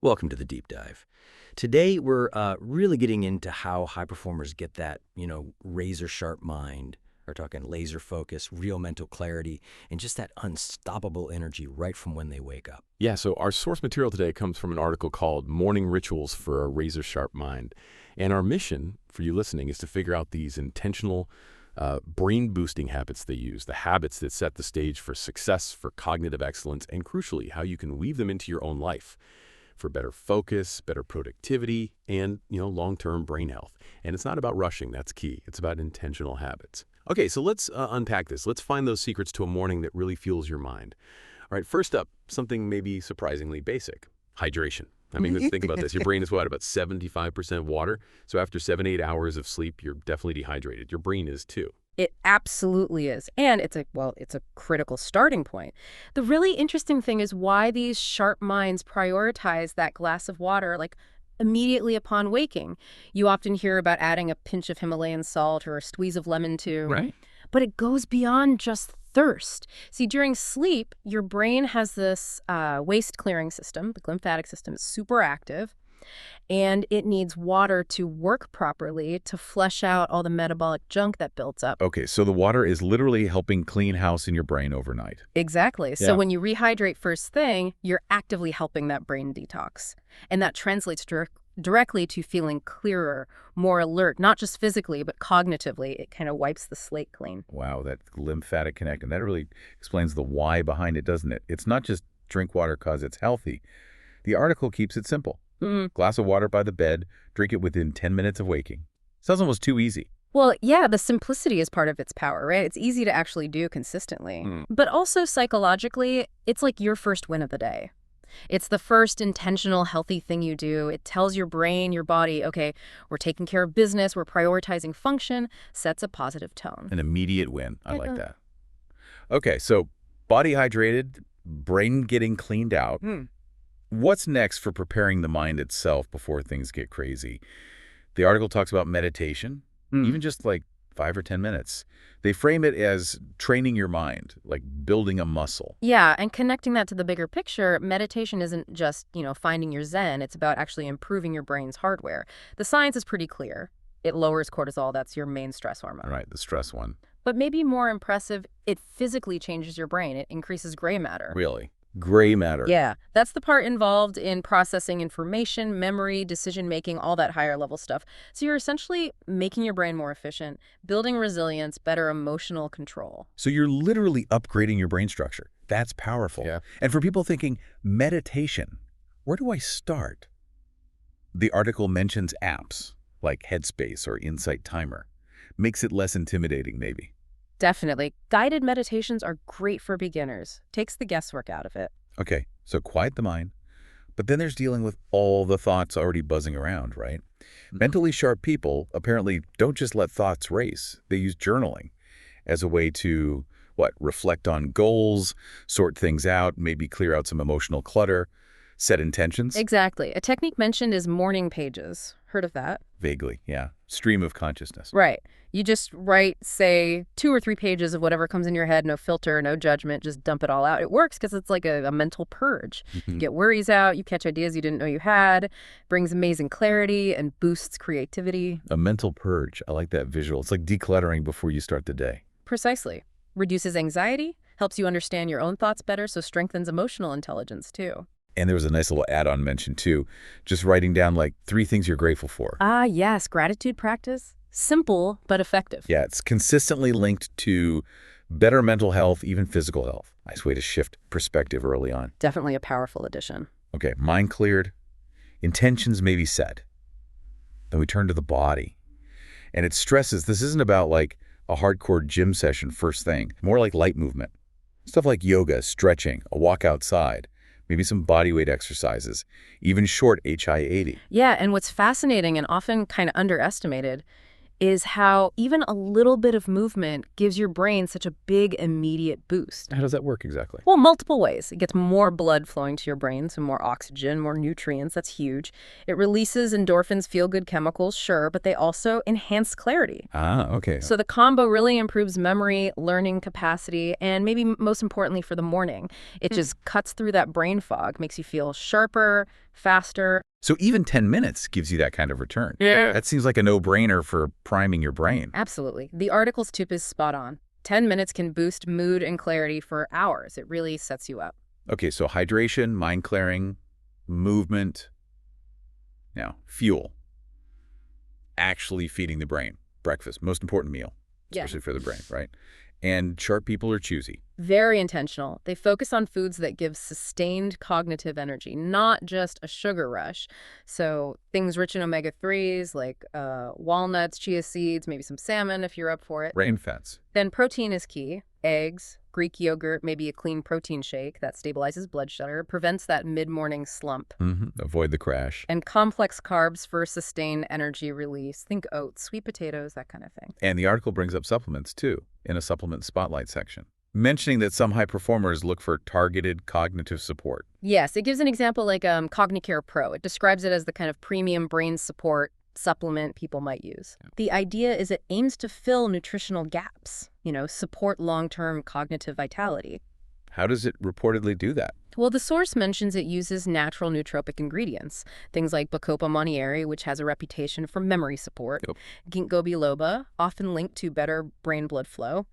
Welcome to the deep dive. Today, we're really getting into how high performers get that, razor sharp mind. We're talking laser focus, real mental clarity, and just that unstoppable energy right from when they wake up. Yeah, so our source material today comes from an article called Morning Rituals for a Razor Sharp Mind. And our mission for you listening is to figure out these intentional brain-boosting habits they use, the habits that set the stage for success, for cognitive excellence, and crucially, how you can weave them into your own life for better focus, better productivity, and, long-term brain health. And it's not about rushing, that's key. It's about intentional habits. Okay, so let's unpack this. Let's find those secrets to a morning that really fuels your mind. All right, first up, something maybe surprisingly basic, hydration. I mean, let's think about this. Your brain is what, about 75% water? So after 7-8 hours of sleep, you're definitely dehydrated. Your brain is too. It absolutely is. And it's a critical starting point. The really interesting thing is why these sharp minds prioritize that glass of water, like immediately upon waking. You often hear about adding a pinch of Himalayan salt or a squeeze of lemon too. Right. But it goes beyond just thirst. See, during sleep, your brain has this waste clearing system. The lymphatic system is super active. And it needs water to work properly to flush out all the metabolic junk that builds up. Okay, so the water is literally helping clean house in your brain overnight. Exactly. Yeah. So when you rehydrate first thing, you're actively helping that brain detox. And that translates directly to feeling clearer, more alert, not just physically, but cognitively. It kind of wipes the slate clean. Wow, that lymphatic connection. That really explains the why behind it, doesn't it? It's not just drink water because it's healthy. The article keeps it simple. Glass of water by the bed, drink it within 10 minutes of waking. Sounds almost too easy. Well, yeah, the simplicity is part of its power, right? It's easy to actually do consistently. But also psychologically, it's like your first win of the day. It's the first intentional, healthy thing you do. It tells your brain, your body, okay, we're taking care of business, we're prioritizing function, sets a positive tone. An immediate win. I like that. Okay, so body hydrated, brain getting cleaned out. What's next for preparing the mind itself before things get crazy? The article talks about meditation, even just like 5 or 10 minutes. They frame it as training your mind, like building a muscle. Yeah, and connecting that to the bigger picture, meditation isn't just, finding your zen. It's about actually improving your brain's hardware. The science is pretty clear. It lowers cortisol. That's your main stress hormone. Right, the stress one. But maybe more impressive, it physically changes your brain. It increases gray matter. Really? Gray matter. Yeah, that's the part involved in processing information, memory, decision-making, all that higher-level stuff. So you're essentially making your brain more efficient, building resilience, better emotional control. So you're literally upgrading your brain structure. That's powerful. Yeah. And for people thinking, meditation, where do I start? The article mentions apps like Headspace or Insight Timer. Makes it less intimidating, maybe. Definitely. Guided meditations are great for beginners. Takes the guesswork out of it. Okay, so quiet the mind. But then there's dealing with all the thoughts already buzzing around, right? Mentally sharp people apparently don't just let thoughts race. They use journaling as a way to, reflect on goals, sort things out, maybe clear out some emotional clutter, set intentions. Exactly. A technique mentioned is morning pages. Heard of that? Vaguely, yeah. Stream of consciousness. Right. You just write, say, 2 or 3 pages of whatever comes in your head, no filter, no judgment, just dump it all out. It works because it's like a mental purge. You get worries out, you catch ideas you didn't know you had, brings amazing clarity and boosts creativity. A mental purge. I like that visual. It's like decluttering before you start the day. Precisely. Reduces anxiety, helps you understand your own thoughts better, so strengthens emotional intelligence too. And there was a nice little add-on mention too, just writing down like 3 things you're grateful for. Ah, yes, gratitude practice. Simple, but effective. Yeah, it's consistently linked to better mental health, even physical health. Nice way to shift perspective early on. Definitely a powerful addition. Okay, mind cleared, intentions may be set. Then we turn to the body. And it stresses this isn't about like a hardcore gym session first thing, more like light movement. Stuff like yoga, stretching, a walk outside, maybe some bodyweight exercises, even short HI-80. Yeah, and what's fascinating and often kind of underestimated is how even a little bit of movement gives your brain such a big immediate boost. How does that work exactly? Well, multiple ways. It gets more blood flowing to your brain, so more oxygen, more nutrients. That's huge. It releases endorphins, feel-good chemicals, sure, but they also enhance clarity. Ah, okay. So the combo really improves memory, learning capacity, and maybe most importantly for the morning. It just cuts through that brain fog, makes you feel sharper, faster. So even 10 minutes gives you that kind of return. Yeah. That seems like a no-brainer for priming your brain. Absolutely. The article's tip is spot on. 10 minutes can boost mood and clarity for hours. It really sets you up. Okay, so hydration, mind clearing, movement. Now, fuel. Actually feeding the brain. Breakfast, most important meal, especially for the brain, right? And sharp people are choosy. Very intentional. They focus on foods that give sustained cognitive energy, not just a sugar rush. So things rich in omega-3s like walnuts, chia seeds, maybe some salmon if you're up for it. Brain fats. Then protein is key. Eggs, Greek yogurt, maybe a clean protein shake that stabilizes blood sugar, prevents that mid-morning slump. Avoid the crash. And complex carbs for sustained energy release. Think oats, sweet potatoes, that kind of thing. And the article brings up supplements, too, in a supplement spotlight section, mentioning that some high performers look for targeted cognitive support. Yes, it gives an example like CogniCare Pro. It describes it as the kind of premium brain support supplement people might use. The idea is it aims to fill nutritional gaps, support long-term cognitive vitality. How does it reportedly do that? Well, the source mentions it uses natural nootropic ingredients, things like Bacopa monnieri, which has a reputation for memory support, ginkgo biloba, often linked to better brain blood flow,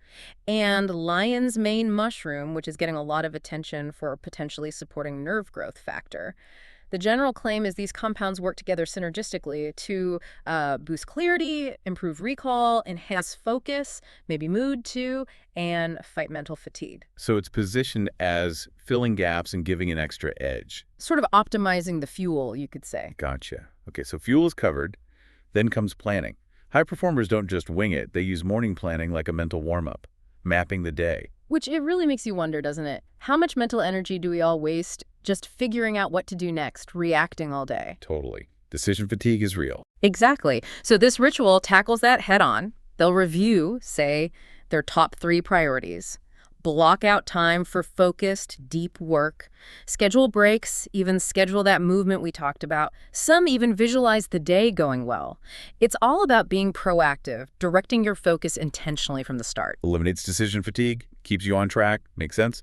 and lion's mane mushroom, which is getting a lot of attention for potentially supporting nerve growth factor. The general claim is these compounds work together synergistically to boost clarity, improve recall, enhance focus, maybe mood too, and fight mental fatigue. So it's positioned as filling gaps and giving an extra edge. Sort of optimizing the fuel, you could say. Gotcha. Okay, so fuel is covered. Then comes planning. High performers don't just wing it. They use morning planning like a mental warm-up, mapping the day. Which it really makes you wonder, doesn't it? How much mental energy do we all waste just figuring out what to do next, reacting all day? Totally. Decision fatigue is real. Exactly. So this ritual tackles that head on. They'll review, say, their top 3 priorities. Block out time for focused, deep work. Schedule breaks, even schedule that movement we talked about. Some even visualize the day going well. It's all about being proactive, directing your focus intentionally from the start. Eliminates decision fatigue, keeps you on track, makes sense?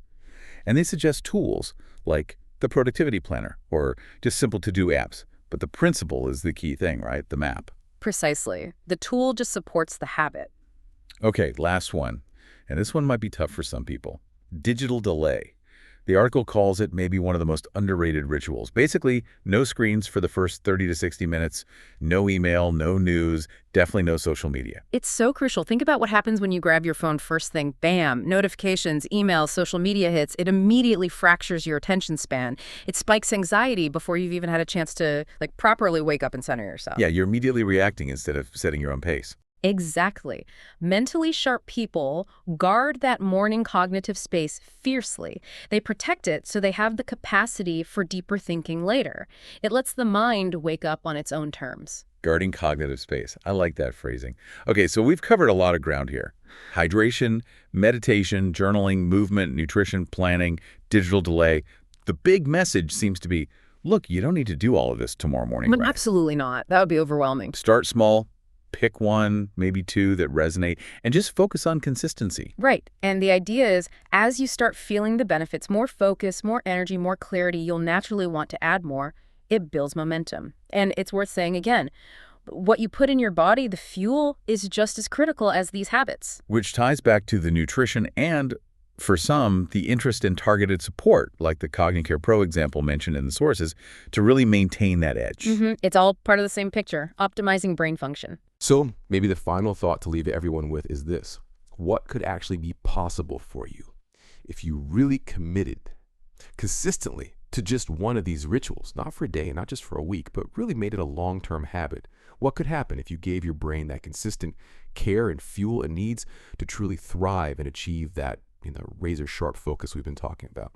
And they suggest tools like the productivity planner or just simple to-do apps. But the principle is the key thing, right? The map. Precisely. The tool just supports the habit. Okay, last one. And this one might be tough for some people. Digital delay. The article calls it maybe one of the most underrated rituals. Basically, no screens for the first 30 to 60 minutes, no email, no news, definitely no social media. It's so crucial. Think about what happens when you grab your phone first thing. Bam, notifications, emails, social media hits. It immediately fractures your attention span. It spikes anxiety before you've even had a chance to properly wake up and center yourself. Yeah, you're immediately reacting instead of setting your own pace. Exactly. Mentally sharp people guard that morning cognitive space fiercely. They protect it so they have the capacity for deeper thinking later. It lets the mind wake up on its own terms. Guarding cognitive space. I like that phrasing. Okay, so we've covered a lot of ground here. Hydration, meditation, journaling, movement, nutrition, planning, digital delay. The big message seems to be, look, you don't need to do all of this tomorrow morning. But right? absolutely not. That would be overwhelming. Start small. Pick one, maybe 2 that resonate, and just focus on consistency. Right. And the idea is, as you start feeling the benefits, more focus, more energy, more clarity, you'll naturally want to add more. It builds momentum. And it's worth saying again, what you put in your body, the fuel, is just as critical as these habits. Which ties back to the nutrition and, for some, the interest in targeted support, like the CogniCare Pro example mentioned in the sources, to really maintain that edge. It's all part of the same picture, optimizing brain function. So maybe the final thought to leave everyone with is this. What could actually be possible for you if you really committed consistently to just one of these rituals, not for a day, not just for a week, but really made it a long-term habit? What could happen if you gave your brain that consistent care and fuel it needs to truly thrive and achieve that razor-sharp focus we've been talking about?